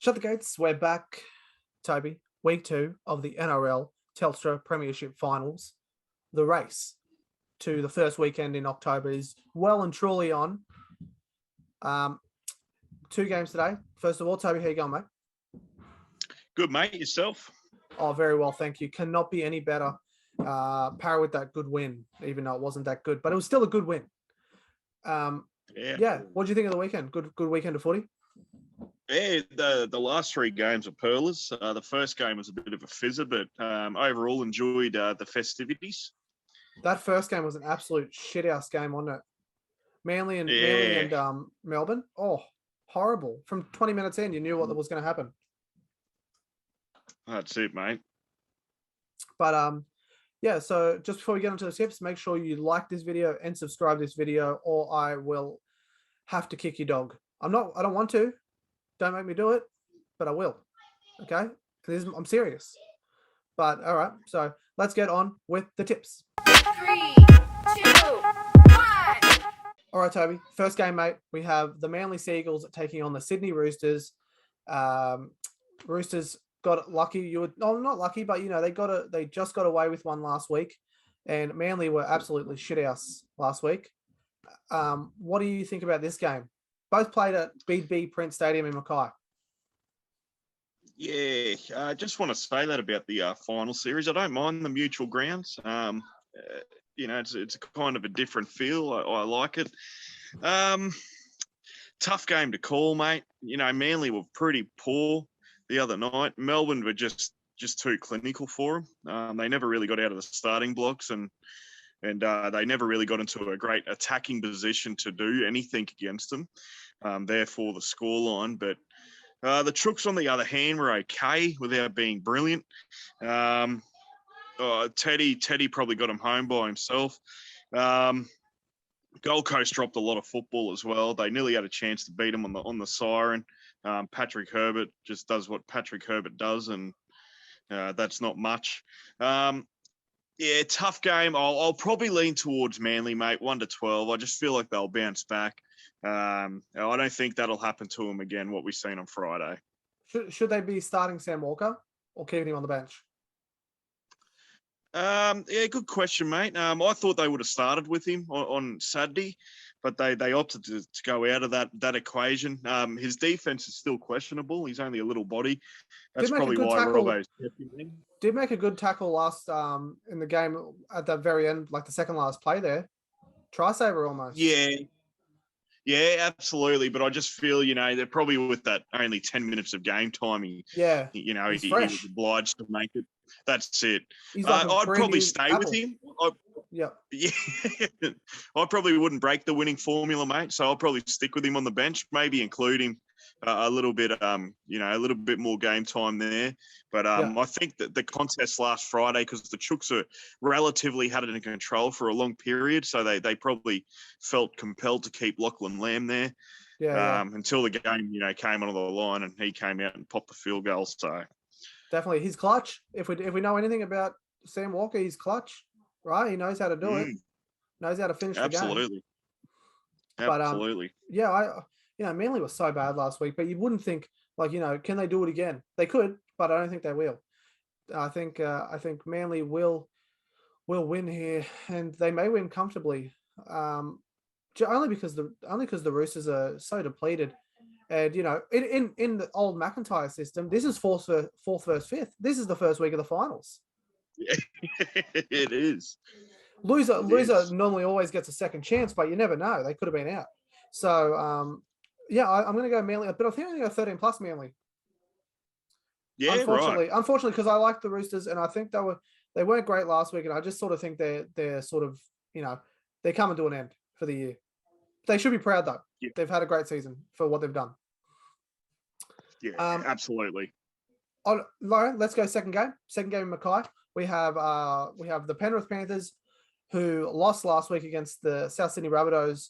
Shut the gates. We're back, Toby. Week 2 of the NRL Telstra Premiership Finals. The race to the first weekend in October is well and truly on. 2 games today. First of all, Toby, how you going, mate? Good, mate. Yourself? Oh, very well, thank you. Cannot be any better. Para with that good win, even though it wasn't that good, but it was still a good win. Yeah. What do you think of the weekend? Good weekend of footy? Yeah, the last 3 games were pearlers. The first game was a bit of a fizzer, but overall enjoyed the festivities. That first game was an absolute shithouse game, wasn't it? Manly and Melbourne. Oh, horrible. From 20 minutes in, you knew what was going to happen. That's it, mate. But yeah, so just before we get into the tips, make sure you like this video and subscribe to this video, or I will have to kick your dog. I don't want to. Don't make me do it, but I will. Okay? I'm serious. But all right, so let's get on with the tips. 3, 2, 1. All right, Toby. First game, mate. We have the Manly Seagulls taking on the Sydney Roosters. Roosters got lucky. Not lucky, but they just got away with one last week, and Manly were absolutely shithouse last week. What do you think about this game? Both played at BB Prince Stadium in Mackay. Yeah, I just want to say that about the final series. I don't mind the neutral grounds. It's a kind of a different feel. I like it. Tough game to call, mate. Manly were pretty poor the other night. Melbourne were just too clinical for them. They never really got out of the starting blocks, and they never really got into a great attacking position to do anything against them. Therefore, the scoreline. But the Trooks, on the other hand, were okay without being brilliant. Teddy probably got him home by himself. Gold Coast dropped a lot of football as well. They nearly had a chance to beat him on the siren. Patrick Herbert just does what Patrick Herbert does, and that's not much. Yeah, tough game. I'll probably lean towards Manly, mate, 1-12. I just feel like they'll bounce back. I don't think that'll happen to them again, what we've seen on Friday. Should they be starting Sam Walker or keeping him on the bench? Yeah, good question, mate. I thought they would have started with him on Saturday, but they opted to go out of that equation. His defense is still questionable. He's only a little body. That's probably why Robbo's kept him in. Did make a good tackle last in the game at the very end, like the second last play there. Try saver almost. Yeah, absolutely. But I just feel, they're probably with that only 10 minutes of game time. He was obliged to make it. That's it. Like I'd probably stay with him. Yeah. I probably wouldn't break the winning formula, mate. So I'll probably stick with him on the bench, maybe include him a little bit, a little bit more game time there. But I think that the contest last Friday, because the Chooks are relatively had it in control for a long period, so they probably felt compelled to keep Lachlan Lamb there until the game, came onto the line and he came out and popped the field goal. So definitely, he's clutch. If we know anything about Sam Walker, he's clutch, right? He knows how to do it. Knows how to finish the game. Absolutely. But Manly was so bad last week, but you wouldn't think can they do it again? They could, but I don't think they will. I think Manly will win here, and they may win comfortably. Only because the Roosters are so depleted. And in the old McIntyre system, this is fourth versus fifth. This is the first week of the finals. Yeah, it is. Loser normally always gets a second chance, but you never know. They could have been out. So I'm going to go Manly, but I think I'm going to go 13+ Manly. Yeah, Unfortunately, because I like the Roosters, and I think they weren't great last week, and I just sort of think they're sort of they're coming to an end for the year. They should be proud though. Yeah. They've had a great season for what they've done. Yeah, absolutely. Lauren, let's go second game. Second game in Mackay. We have the Penrith Panthers, who lost last week against the South Sydney Rabbitohs,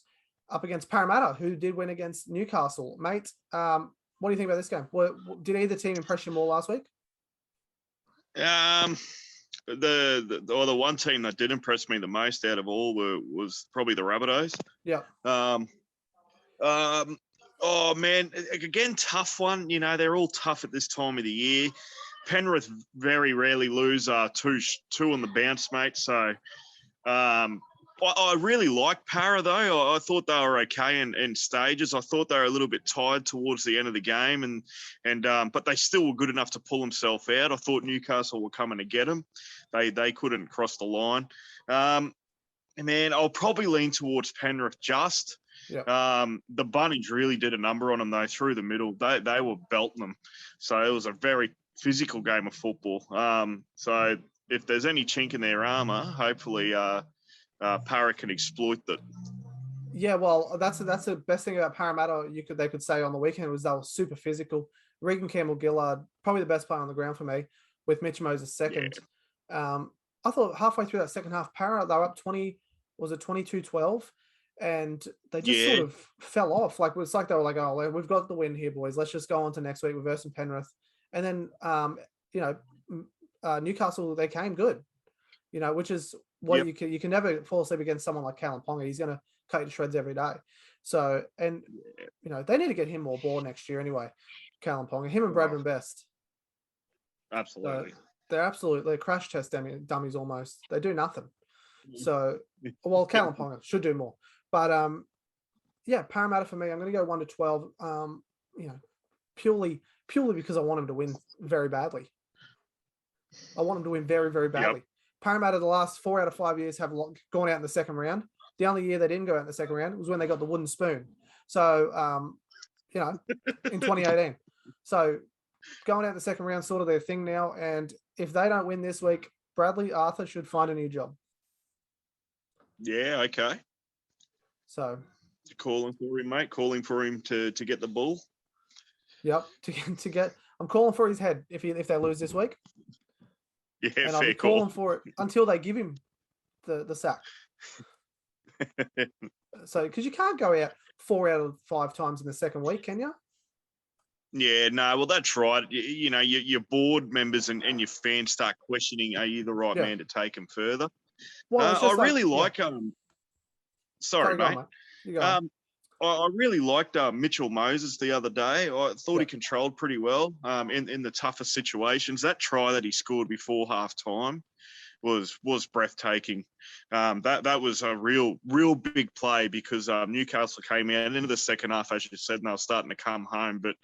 up against Parramatta, who did win against Newcastle. Mate, what do you think about this game? Did either team impress you more last week? The one team that did impress me the most out of all was probably the Rabbitohs. Yeah. Oh, man. Again, tough one. You know, they're all tough at this time of the year. Penrith very rarely lose two on the bounce, mate. So I really like Para, though. I thought they were okay in stages. I thought they were a little bit tired towards the end of the game, but they still were good enough to pull themselves out. I thought Newcastle were coming to get them. They couldn't cross the line. Man, I'll probably lean towards Penrith just. Yep. The Bunnies really did a number on them, though, through the middle. They were belting them. So it was a very physical game of football. So if there's any chink in their armour, hopefully Para can exploit that. Yeah, well, that's the best thing about Parramatta they could say on the weekend was they were super physical. Regan Campbell-Gillard, probably the best player on the ground for me, with Mitch Moses second. Yeah. I thought halfway through that second half, Para, they were up 22-12, and they just sort of fell off. Like, it's like they were like, oh, we've got the win here, boys. Let's just go on to next week with versus Penrith. And then, Newcastle, they came good, which is what you can never fall asleep against someone like Callum Ponga. He's going to cut you to shreds every day. So, and, they need to get him more ball next year anyway, Callum Ponga. Him and Bradman Best. Absolutely. So they're crash test dummies almost. They do nothing. So, well, Callum Ponga should do more. But, Parramatta for me, I'm going to go 1-12, purely because I want him to win very badly. I want him to win very, very badly. Yep. Parramatta, the last 4 out of 5 years, have gone out in the second round. The only year they didn't go out in the second round was when they got the wooden spoon. So, in 2018. So, going out in the second round, sort of their thing now. And if they don't win this week, Bradley Arthur should find a new job. Yeah, okay. So, calling for him, mate. Calling for him to get the ball. Yep, to get. I'm calling for his head if they lose this week. Yeah, and fair I'll be calling for it until they give him the sack. So, because you can't go out 4 out of 5 times in the second week, can you? Yeah, no, well, that's right. Your board members and your fans start questioning, are you the right man to take him further? Well, I really like sorry, mate. I really liked Mitchell Moses the other day. I thought he controlled pretty well in the toughest situations. That try that he scored before half time was breathtaking. That was a real big play because Newcastle came out into the second half, as you said, and they were starting to come home. But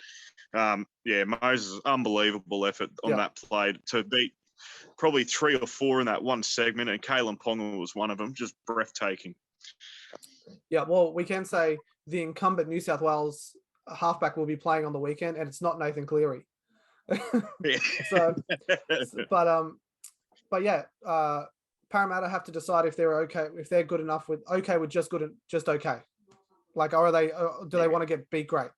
Moses, unbelievable effort on that play to beat probably 3 or 4 in that one segment, and Kalen Ponga was one of them. Just breathtaking. Yeah, well, we can say the incumbent New South Wales halfback will be playing on the weekend, and it's not Nathan Cleary. Parramatta have to decide if they're okay, if they're good enough with just okay. Like, or are they? Do they want to get beat great?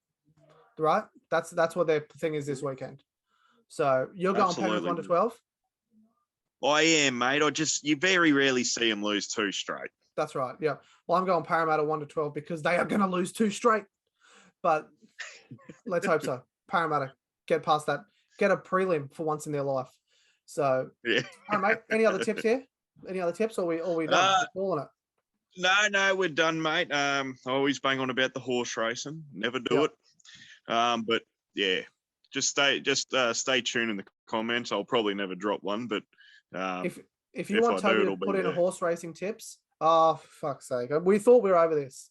Right. That's what their thing is this weekend. So you're going Penrith 1-12. I am, mate. You very rarely see them lose 2 straight. That's right. Yeah. Well, I'm going Parramatta 1-12 because they are going to lose 2 straight. But let's hope so. Parramatta get past that. Get a prelim for once in their life. So, yeah. All right, mate. Any other tips here? Any other tips? Or we done? Calling it. No, we're done, mate. I always bang on about the horse racing. Never do it. But yeah, just stay tuned in the comments. I'll probably never drop one, but if you want Toby to put in a horse racing tips, oh, for fuck's sake. We thought we were over this.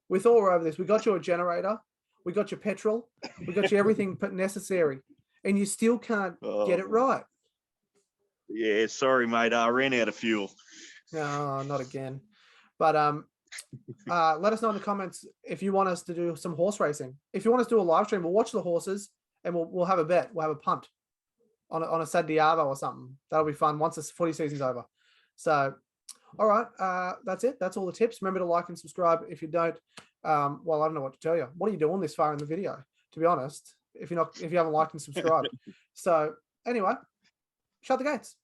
We got you a generator. We got you petrol. We got you everything necessary. And you still can't get it right. Yeah, sorry, mate. I ran out of fuel. No, not again. But let us know in the comments if you want us to do some horse racing. If you want us to do a live stream, we'll watch the horses and we'll have a bet. We'll have a punt on a Saturday Arvo or something. That'll be fun once this footy season's over. So, all right, that's it. That's all the tips. Remember to like and subscribe. If you don't, well, I don't know what to tell you. What are you doing this far in the video? To be honest, if you haven't liked and subscribed. So anyway, shut the gates.